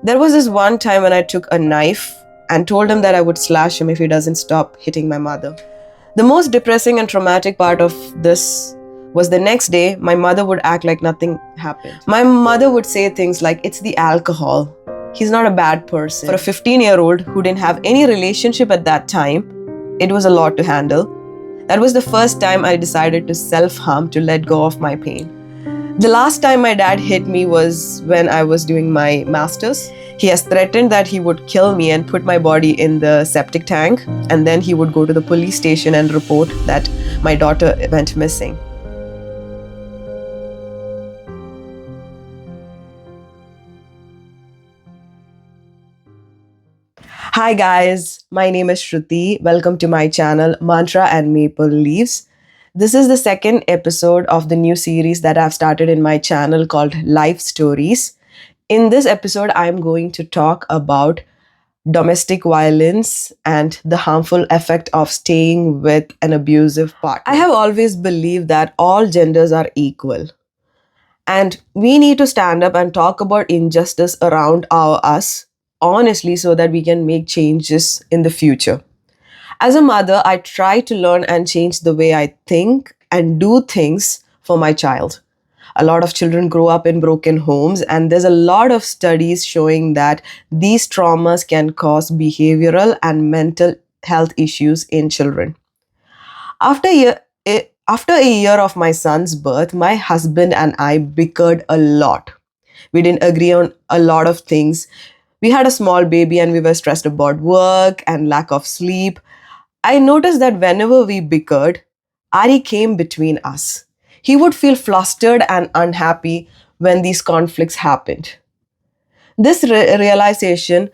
There was this one time when I took a knife and told him that I would slash him if he doesn't stop hitting my mother. The most depressing and traumatic part of this was the next day, my mother would act like nothing happened. My mother would say things like, "It's the alcohol. He's not a bad person." For a 15-year-old who didn't have any relationship at that time, it was a lot to handle. That was the first time I decided to self-harm to let go of my pain. The last time my dad hit me was when I was doing my master's. He has threatened that he would kill me and put my body in the septic tank, and then he would go to the police station and report that my daughter went missing. Hi guys, my name is Shruti. Welcome to my channel Mantra and Maple Leaves. This is the second episode of the new series that I've started in my channel called Life Stories. In this episode, I'm going to talk about domestic violence and the harmful effect of staying with an abusive partner. I have always believed that all genders are equal, and we need to stand up and talk about injustice around us honestly so that we can make changes in the future. As a mother, I try to learn and change the way I think and do things for my child. A lot of children grow up in broken homes, and there's a lot of studies showing that these traumas can cause behavioral and mental health issues in children. After after a year of my son's birth, my husband and I bickered a lot. We didn't agree on a lot of things. We had a small baby and we were stressed about work and lack of sleep. I noticed that whenever we bickered, Ari came between us. He would feel flustered and unhappy when these conflicts happened. This realization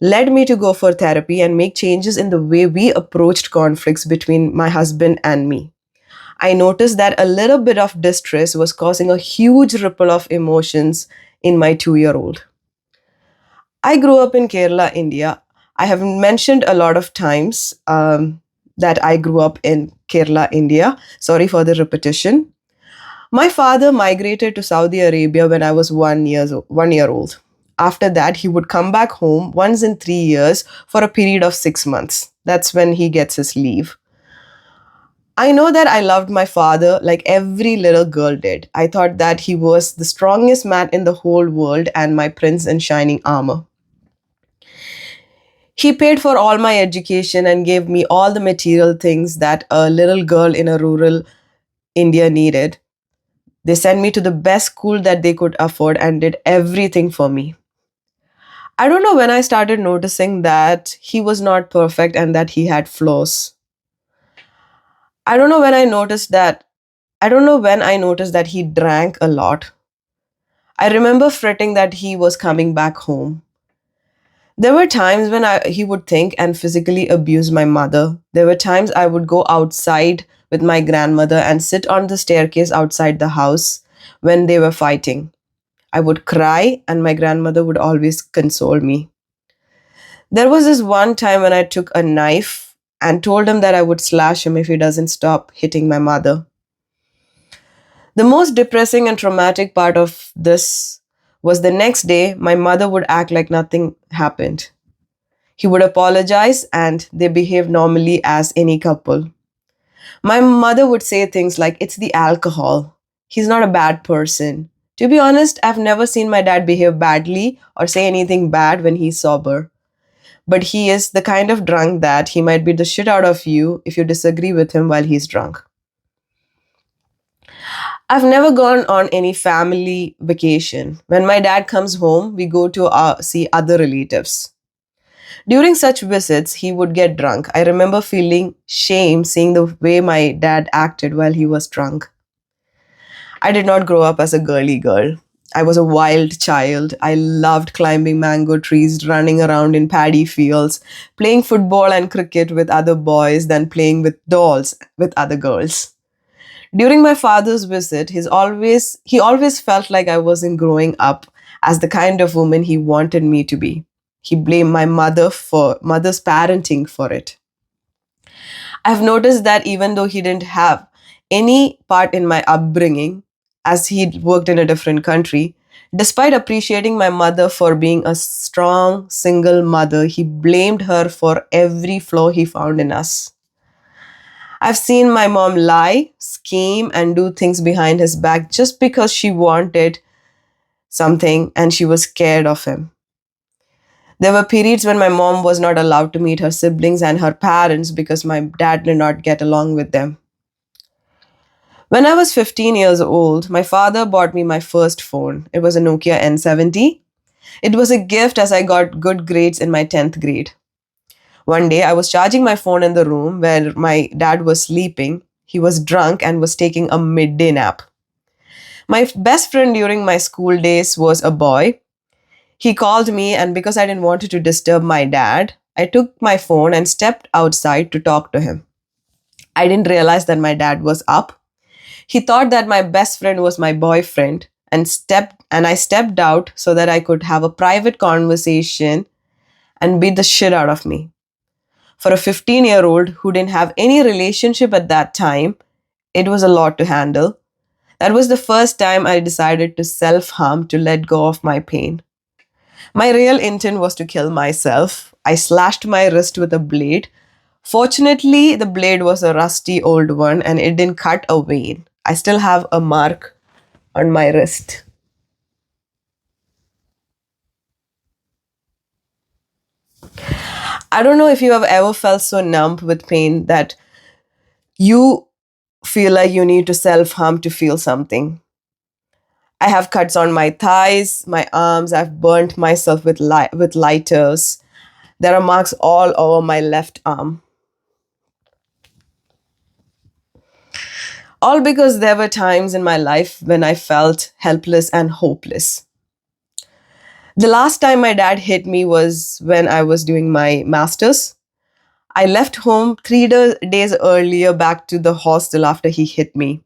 led me to go for therapy and make changes in the way we approached conflicts between my husband and me. I noticed that a little bit of distress was causing a huge ripple of emotions in my 2-year-old. I grew up in Kerala, India. I have mentioned a lot of times that I grew up in Kerala, India. Sorry for the repetition. My father migrated to Saudi Arabia when I was 1 year old. After that, he would come back home once in 3 years for a period of 6 months. That's when he gets his leave. I know that I loved my father like every little girl did. I thought that he was the strongest man in the whole world and my prince in shining armor. He paid for all my education and gave me all the material things that a little girl in a rural India needed. They sent me to the best school that they could afford and did everything for me. I don't know when I started noticing that he was not perfect and that he had flaws. I don't know when I noticed that I don't know when I noticed that he drank a lot. I remember fretting that he was coming back home. There were times when he would think and physically abuse my mother. There were times I would go outside with my grandmother and sit on the staircase outside the house when they were fighting. I would cry, and my grandmother would always console me. There was this one time when I took a knife and told him that I would slash him if he doesn't stop hitting my mother. The most depressing and traumatic part of this was the next day, my mother would act like nothing happened. He would apologize and they behaved normally as any couple. My mother would say things like, "It's the alcohol. He's not a bad person." To be honest, I've never seen my dad behave badly or say anything bad when he's sober. But he is the kind of drunk that he might beat the shit out of you if you disagree with him while he's drunk. I've never gone on any family vacation. When my dad comes home, we go to see other relatives. During such visits, he would get drunk. I remember feeling shame seeing the way my dad acted while he was drunk. I did not grow up as a girly girl. I was a wild child. I loved climbing mango trees, running around in paddy fields, playing football and cricket with other boys, than playing with dolls with other girls. During my father's visit, he always felt like I wasn't growing up as the kind of woman he wanted me to be. He blamed my mother's parenting for it. I've noticed that even though he didn't have any part in my upbringing, as he'd worked in a different country, Despite appreciating my mother for being a strong single mother, he blamed her for every flaw he found in us. I've seen my mom lie, scheme, and do things behind his back just because she wanted something and she was scared of him. There were periods when my mom was not allowed to meet her siblings and her parents because my dad did not get along with them. When I was 15 years old, my father bought me my first phone. It was a Nokia N70. It was a gift as I got good grades in my 10th grade. One day, I was charging my phone in the room where my dad was sleeping. He was drunk and was taking a midday nap. My best friend during my school days was a boy. He called me, and because I didn't want to disturb my dad, I took my phone and stepped outside to talk to him. I didn't realize that my dad was up. He thought that my best friend was my boyfriend and I stepped out so that I could have a private conversation and beat the shit out of me. For a 15-year-old who didn't have any relationship at that time, it was a lot to handle. That was the first time I decided to self harm to let go of my pain. My real intent was to kill myself. I slashed my wrist with a blade. Fortunately, the blade was a rusty old one and it didn't cut a vein. I still have a mark on my wrist. I don't know if you have ever felt so numb with pain that you feel like you need to self harm to feel something. I have cuts on my thighs, my arms. I've burnt myself with lighters. There are marks all over my left arm. All because there were times in my life when I felt helpless and hopeless. The last time my dad hit me was when I was doing my master's. I left home days earlier back to the hostel after he hit me.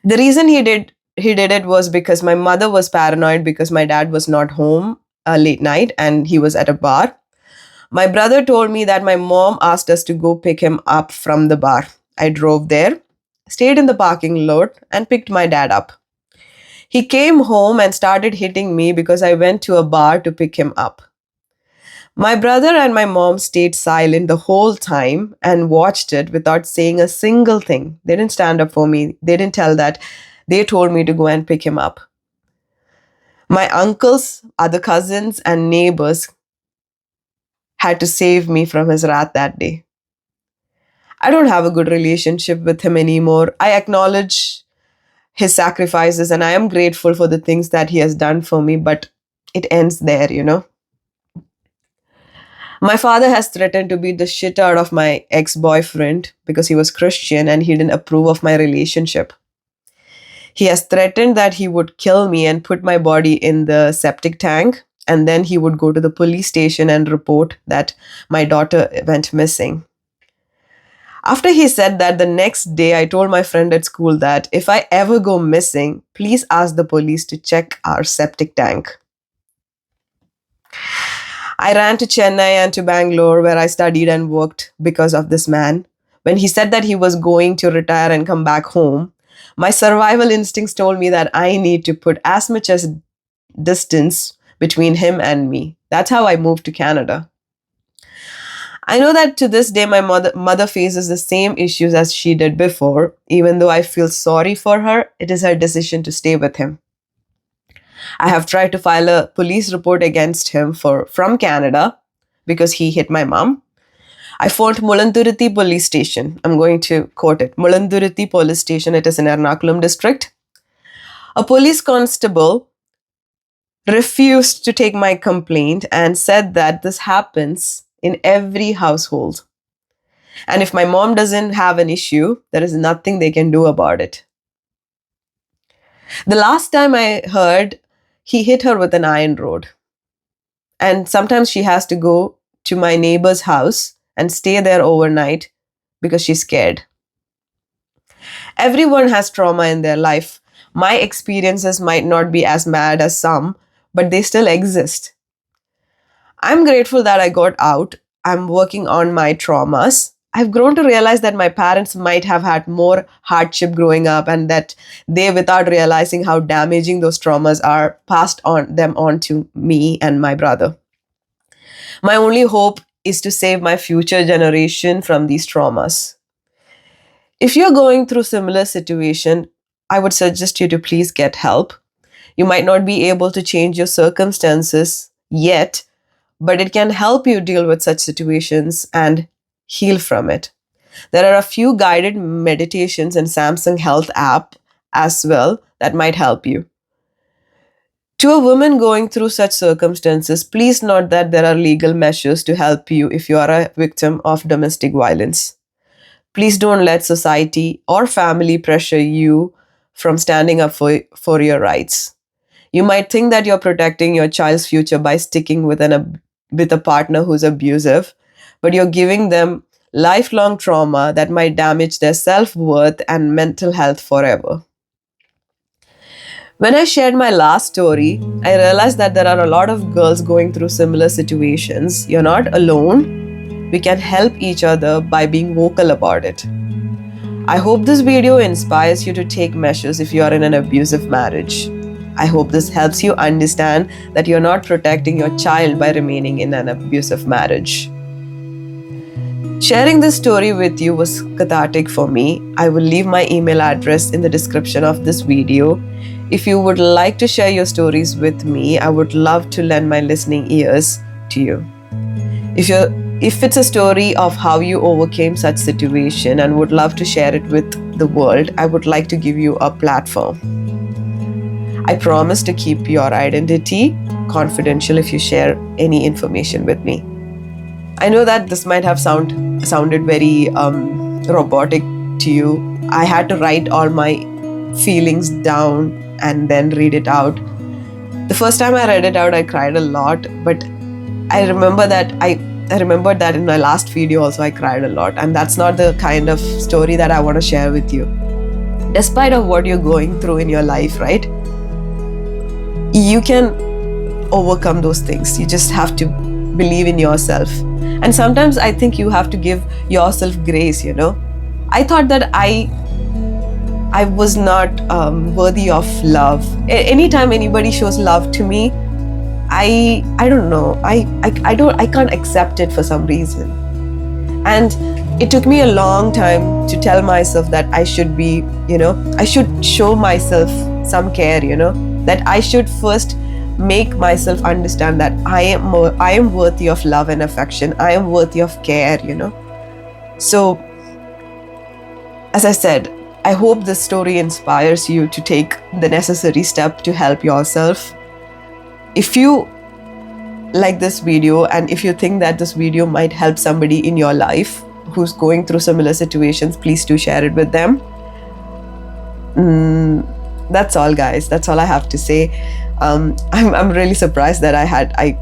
The reason he did it was because my mother was paranoid because my dad was not home late night and he was at a bar. My brother told me that my mom asked us to go pick him up from the bar. I drove there, stayed in the parking lot, and picked my dad up. He came home and started hitting me because I went to a bar to pick him up. My brother and my mom stayed silent the whole time and watched it without saying a single thing. They didn't stand up for me. They didn't tell that. They told me to go and pick him up. My uncles, other cousins, and neighbors had to save me from his wrath that day. I don't have a good relationship with him anymore. I acknowledge his sacrifices and I am grateful for the things that he has done for me, but it ends there. My father has threatened to beat the shit out of my ex boyfriend because he was Christian and he didn't approve of my relationship. He has threatened that he would kill me and put my body in the septic tank, and then he would go to the police station and report that my daughter went missing. After he said that, the next day I told my friend at school that if I ever go missing, please ask the police to check our septic tank. I ran to Chennai and to Bangalore where I studied and worked because of this man. When he said that he was going to retire and come back home, my survival instincts told me that I need to put as much as distance between him and me. That's how I moved to Canada. I know that to this day my mother faces the same issues as she did before. Even though I feel sorry for her, it is her decision to stay with him. I have tried to file a police report against him from Canada because he hit my mom. I phoned Mulanthuruthy police station. I'm going to quote it. Mulanthuruthy police station. It is in Ernakulam district. A police constable refused to take my complaint and said that this happens in every household. And if my mom doesn't have an issue, there is nothing they can do about it. The last time I heard, he hit her with an iron rod. And sometimes she has to go to my neighbor's house and stay there overnight because she's scared. Everyone has trauma in their life. My experiences might not be as mad as some, but they still exist. I'm grateful that I got out. I'm working on my traumas. I've grown to realize that my parents might have had more hardship growing up, and that they, without realizing how damaging those traumas are, passed on to me and my brother. My only hope is to save my future generation from these traumas. If you're going through similar situation, I would suggest you to please get help. You might not be able to change your circumstances yet, but it can help you deal with such situations and heal from it. There are a few guided meditations in Samsung Health app as well that might help you. To a woman going through such circumstances, please note that there are legal measures to help you if you are a victim of domestic violence. Please don't let society or family pressure you from standing up for your rights. You might think that you're protecting your child's future by sticking with with a partner who's abusive, but you're giving them lifelong trauma that might damage their self-worth and mental health forever. When I shared my last story, I realized that there are a lot of girls going through similar situations. You're not alone. We can help each other by being vocal about it. I hope this video inspires you to take measures if you are in an abusive marriage. I hope this helps you understand that you're not protecting your child by remaining in an abusive marriage. Sharing this story with you was cathartic for me. I will leave my email address in the description of this video. If you would like to share your stories with me, I would love to lend my listening ears to you. If it's a story of how you overcame such situation and would love to share it with the world, I would like to give you a platform. I promise to keep your identity confidential if you share any information with me. I know that this might have sounded very robotic to you. I had to write all my feelings down and then read it out. The first time I read it out, I cried a lot, but I remember that I remembered that in my last video also I cried a lot, and that's not the kind of story that I want to share with you. Despite of what you're going through in your life, right? You can overcome those things. You just have to believe in yourself. And sometimes I think you have to give yourself grace, you know. I thought that I was not worthy of love. Anytime anybody shows love to me, I don't know. I can't accept it for some reason. And it took me a long time to tell myself that I should be, I should show myself some care, that I should first make myself understand that I am worthy of love and affection. I am worthy of care, So, as I said, I hope this story inspires you to take the necessary step to help yourself. If you like this video and if you think that this video might help somebody in your life who's going through similar situations, please do share it with them. That's all, guys. That's all I have to say. I'm really surprised that I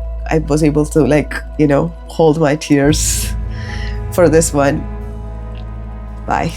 was able to hold my tears for this one. Bye.